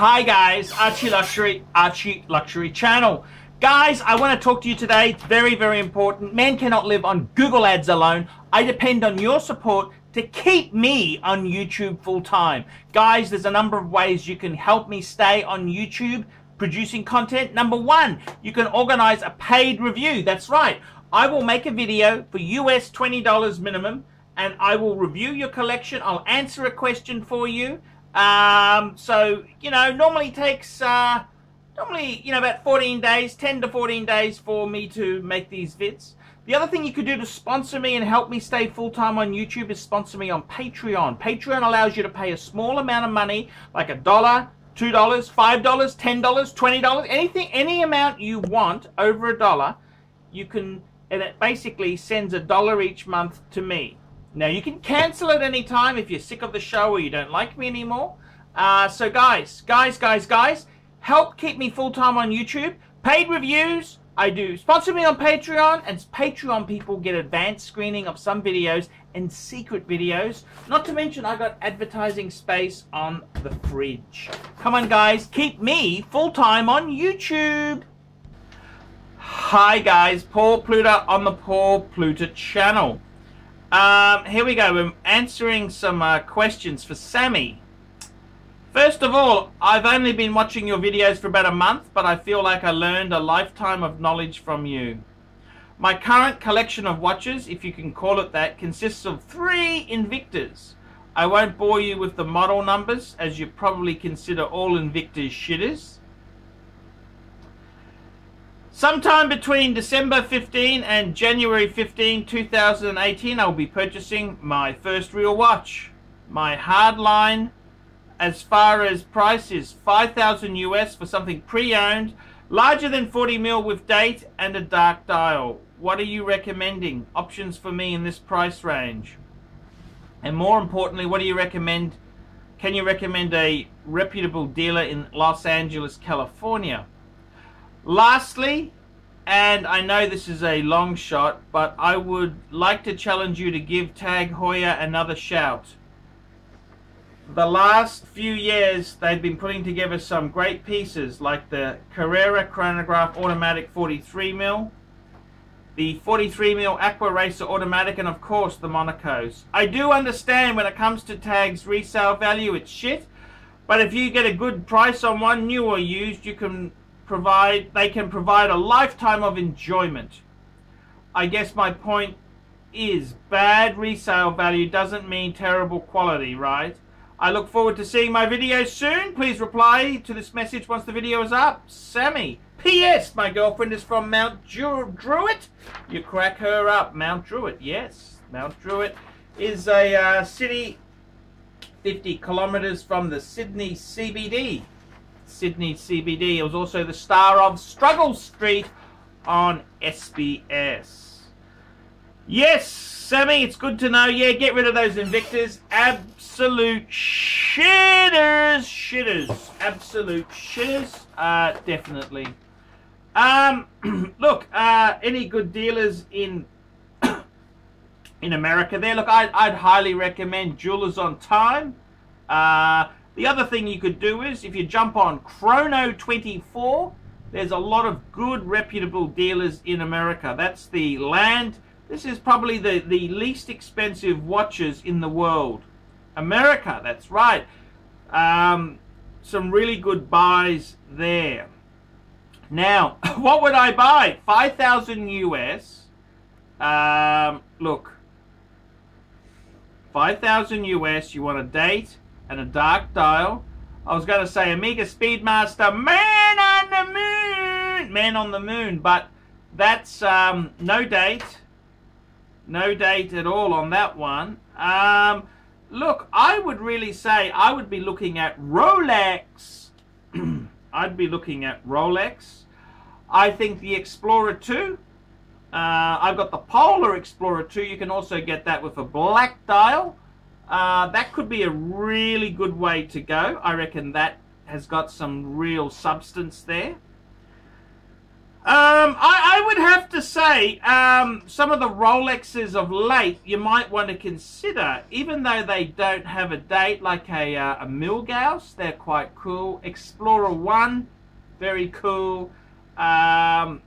Hi guys, Archie Luxury channel. Guys, I want to talk to you today. It's very, very important. Men cannot live on Google ads alone. I depend on your support to keep me on YouTube full time. Guys, there's a number of ways you can help me stay on YouTube producing content. Number one, you can organize a paid review. That's right. I will make a video for US $20 minimum and I will review your collection. I'll answer a question for you. So, normally takes, about 14 days, 10 to 14 days for me to make these vids. The other thing you could do to sponsor me and help me stay full-time on YouTube is sponsor me on Patreon. Patreon allows you to pay a small amount of money, like $1, $2, $5, $10, $20, anything, any amount you want over $1, you can, and it basically sends $1 each month to me. Now, you can cancel at any time if you're sick of the show or you don't like me anymore. So guys, help keep me full-time on YouTube. Paid reviews, I do. Sponsor me on Patreon, and Patreon people get advanced screening of some videos and secret videos. Not to mention, I got advertising space on the fridge. Come on, guys, keep me full-time on YouTube. Hi, guys. Paul Pluta on the Paul Pluta channel. Here we go. We're answering some questions for Sammy. First of all, I've only been watching your videos for about a month, but I feel like I learned a lifetime of knowledge from you. My current collection of watches, if you can call it that, consists of 3 Invictas. I won't bore you with the model numbers, as you probably consider all Invictas shitters. Sometime between December 15 and January 15, 2018, I'll be purchasing my first real watch. My hardline, as far as price, is $5,000 US for something pre-owned, larger than 40mm with date and a dark dial. What are you recommending? Options for me in this price range. And more importantly, what do you recommend? Can you recommend a reputable dealer in Los Angeles, California? Lastly, and I know this is a long shot, but I would like to challenge you to give Tag Heuer another shout. The last few years, they've been putting together some great pieces, like the Carrera Chronograph Automatic 43mm, the 43mm Aqua Racer Automatic, and of course the Monacos. I do understand when it comes to Tag's resale value, it's shit, but if you get a good price on one, new or used, they can provide a lifetime of enjoyment. I guess my point is, bad resale value doesn't mean terrible quality, right? I look forward to seeing my videos soon. Please reply to this message once the video is up. Sammy. P.S. My girlfriend is from Mount Druitt. You crack her up. Mount Druitt, yes. Mount Druitt is a city 50 kilometers from the Sydney CBD. Sydney CBD. It was also the star of Struggle Street on SBS. Yes, Sammy, it's good to know. Yeah, get rid of those Invictas. Absolute shitters. Absolute shitters. Definitely. Look, any good dealers in America there? Look, I'd highly recommend Jewelers on Time. The other thing you could do is, if you jump on Chrono24, there's a lot of good, reputable dealers in America. That's the land. This is probably the least expensive watches in the world. America, that's right. Some really good buys there. Now, what would I buy? $5,000 US. Look, $5,000 US. You want a date and a dark dial. I was going to say Omega Speedmaster, Man on the Moon, but that's no date at all on that one. Look, I would really say I would be looking at Rolex. I'd be looking at Rolex. I think the Explorer 2. I've got the Polar Explorer 2. You can also get that with a black dial. That could be a really good way to go. I reckon that has got some real substance there. I I would have to say some of the Rolexes of late you might want to consider, even though they don't have a date, like a Milgauss. They're quite cool. Explorer 1, very cool. There's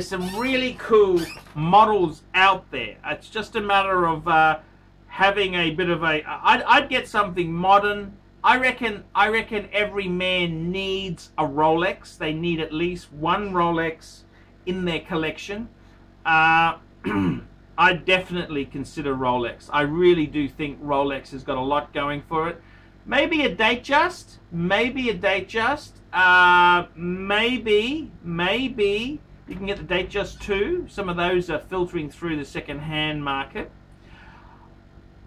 some really cool models out there. It's just a matter of having a bit of a... I'd get something modern. I reckon every man needs a Rolex. They need at least one Rolex in their collection. I definitely consider Rolex. I really do think Rolex has got a lot going for it. Maybe a Datejust. Maybe a Datejust. Maybe you can get the Datejust 2. Some of those are filtering through the second-hand market.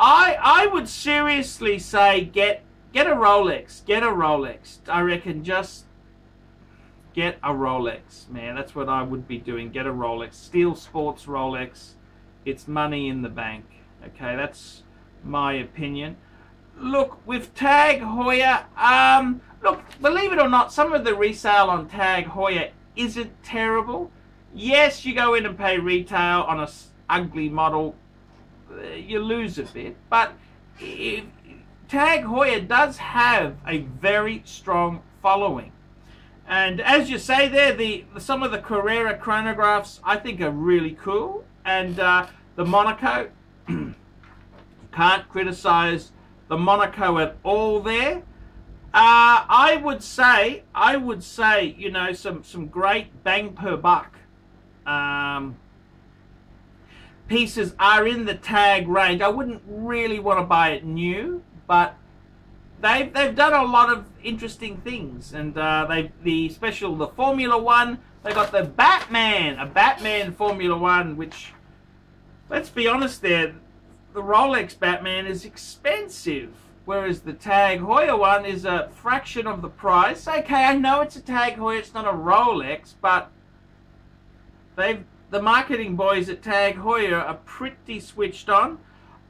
I would seriously say get a Rolex. Get a Rolex. I reckon just get a Rolex, man. That's what I would be doing. Get a Rolex. Steel Sports Rolex. It's money in the bank. Okay, that's my opinion. Look, with Tag Heuer, look, believe it or not, some of the resale on Tag Heuer isn't terrible. Yes, you go in and pay retail on a ugly model, you lose a bit, but Tag Heuer does have a very strong following. And as you say there, some of the Carrera chronographs I think are really cool. And the Monaco, can't criticize the Monaco at all there. I would say, you know, some great bang per buck pieces are in the Tag range. I wouldn't really want to buy it new, but they've done a lot of interesting things, and the Formula One, they got the Batman, a Batman Formula One, which, let's be honest, there, the Rolex Batman is expensive, whereas the Tag Heuer one is a fraction of the price. Okay, I know it's a Tag Heuer, it's not a Rolex, but the marketing boys at Tag Heuer are pretty switched on.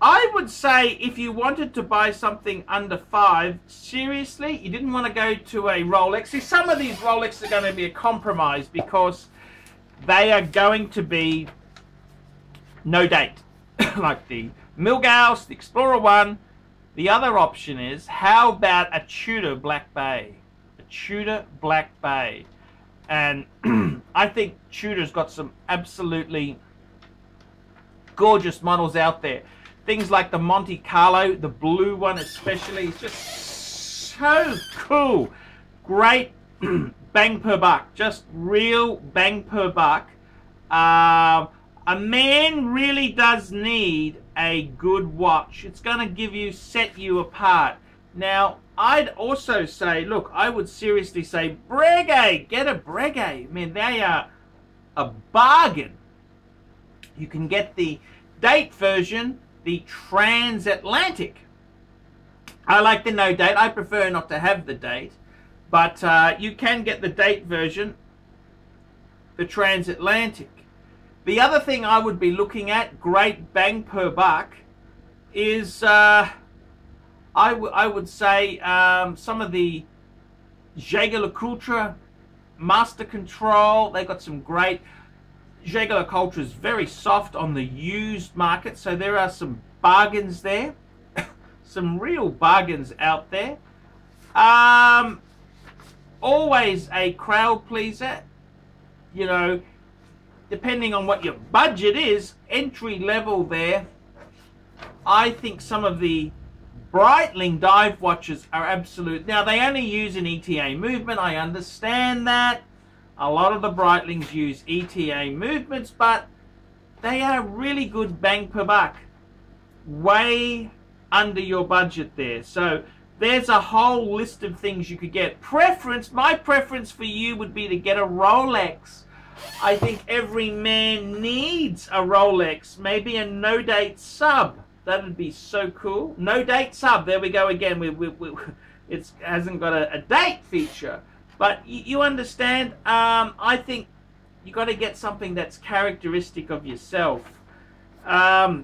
I would say if you wanted to buy something under $5, seriously, you didn't want to go to a Rolex. See, some of these Rolexes are going to be a compromise because they are going to be no date. Like the Milgauss, the Explorer 1. The other option is, how about a Tudor Black Bay? A Tudor Black Bay. And I think Tudor's got some absolutely gorgeous models out there. Things like the Monte Carlo, the blue one especially, is just so cool. Great bang per buck, just real bang per buck. A man really does need a good watch. It's going to set you apart. Now, I'd also say, look, I would seriously say, Breguet, get a Breguet. I mean, they are a bargain. You can get the date version, the transatlantic. I like the no date. I prefer not to have the date, but you can get the date version, the transatlantic. The other thing I would be looking at, great bang per buck, is I would say some of the Jaeger-LeCoultre Master Control. They got some great... Jaeger-LeCoultre is very soft on the used market, so there are some bargains there. Some real bargains out there. Always a crowd pleaser. You know, depending on what your budget is, entry level there. I think some of the Breitling dive watches are absolute. Now, they only use an ETA movement. I understand that. A lot of the Breitlings use ETA movements, but they are really good bang per buck. Way under your budget there. So there's a whole list of things you could get. Preference, my preference for you would be to get a Rolex. I think every man needs a Rolex. Maybe a no-date sub. That would be so cool. No-date sub. There we go again. It hasn't got a date feature. But you understand, I think you got to get something that's characteristic of yourself. The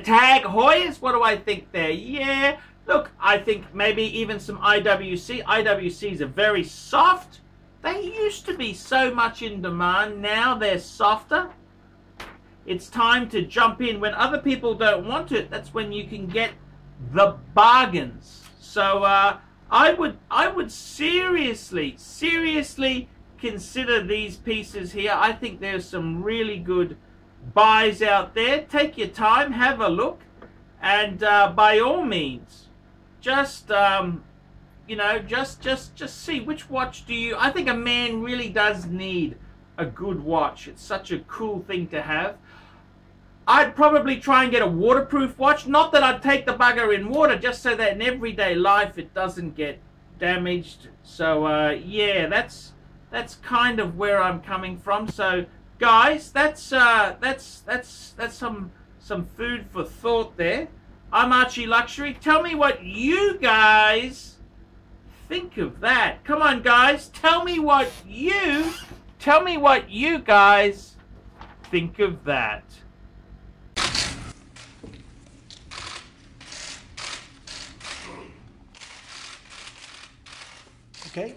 Tag Heuers, what do I think there? Yeah, look, I think maybe even some IWC. IWCs are very soft. They used to be so much in demand. Now they're softer. It's time to jump in. When other people don't want it, that's when you can get the bargains. So I would seriously consider these pieces here. I think there's some really good buys out there. Take your time, have a look, and by all means, just you know, just see which watch do you. I think a man really does need a good watch. It's such a cool thing to have. I'd probably try and get a waterproof watch. Not that I'd take the bugger in water, just so that in everyday life it doesn't get damaged. So yeah, that's kind of where I'm coming from. So guys, that's some food for thought there. I'm Archie Luxury. Tell me what you guys think of that. Come on, guys. Tell me what you guys think of that. Okay.